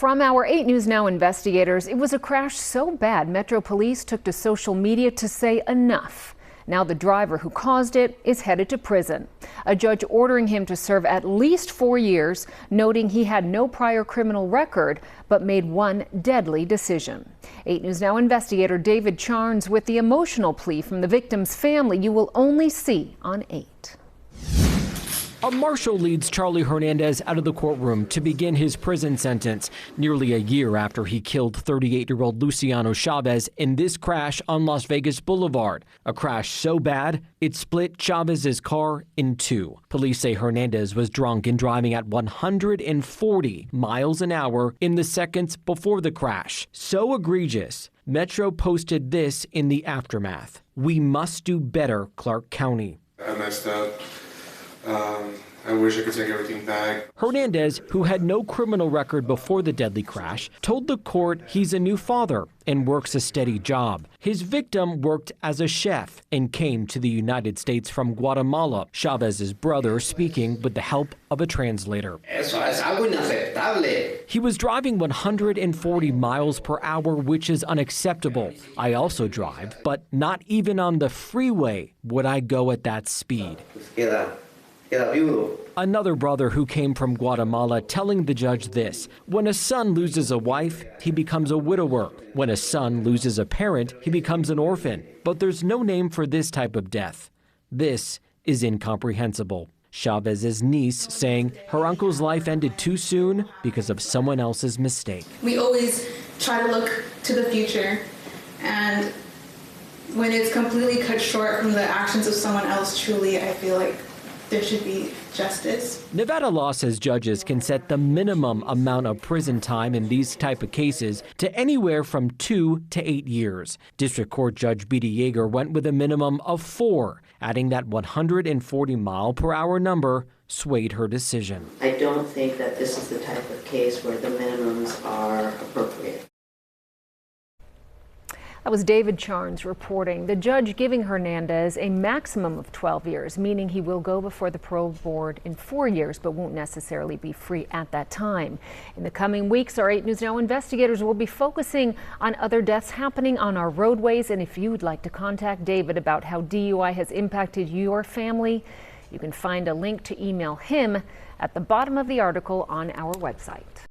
From our 8 News Now investigators, it was a crash so bad Metro Police took to social media to say enough. Now the driver who caused it is headed to prison. A judge ordering him to serve at least 4 years, noting he had no prior criminal record, but made one deadly decision. 8 News Now investigator David Charnes with the emotional plea from the victim's family you will only see on 8. A marshal leads Charlie Hernandez out of the courtroom to begin his prison sentence nearly a year after he killed 38-year-old Luciano Chavez in this crash on Las Vegas Boulevard. A crash so bad, it split Chavez's car in two. Police say Hernandez was drunk and driving at 140 miles an hour in the seconds before the crash. So egregious, Metro posted this in the aftermath. "We must do better, Clark County." I messed up. I wish I could take everything back. Hernandez, who had no criminal record before the deadly crash, told the court he's a new father and works a steady job. His victim worked as a chef and came to the United States from Guatemala. Chavez's brother speaking with the help of a translator. He was driving 140 miles per hour, which is unacceptable. I also drive, but not even on the freeway would I go at that speed. Another brother who came from Guatemala telling the judge this: when a son loses a wife, he becomes a widower. When a son loses a parent, he becomes an orphan. But there's no name for this type of death. This is incomprehensible. Chavez's niece saying her uncle's life ended too soon because of someone else's mistake. We always try to look to the future, and when it's completely cut short from the actions of someone else, truly, I feel like there should be justice. Nevada law says judges can set the minimum amount of prison time in these type of cases to anywhere from 2 to 8 years. District Court Judge B.D. Yeager went with a minimum of 4, adding that 140-mile-per-hour number swayed her decision. I don't think that this is the type of case where the minimums are appropriate. That was David Charnes reporting. The judge giving Hernandez a maximum of 12 years, meaning he will go before the parole board in 4 years, but won't necessarily be free at that time. In the coming weeks, our 8 News Now investigators will be focusing on other deaths happening on our roadways. And if you would like to contact David about how DUI has impacted your family, you can find a link to email him at the bottom of the article on our website.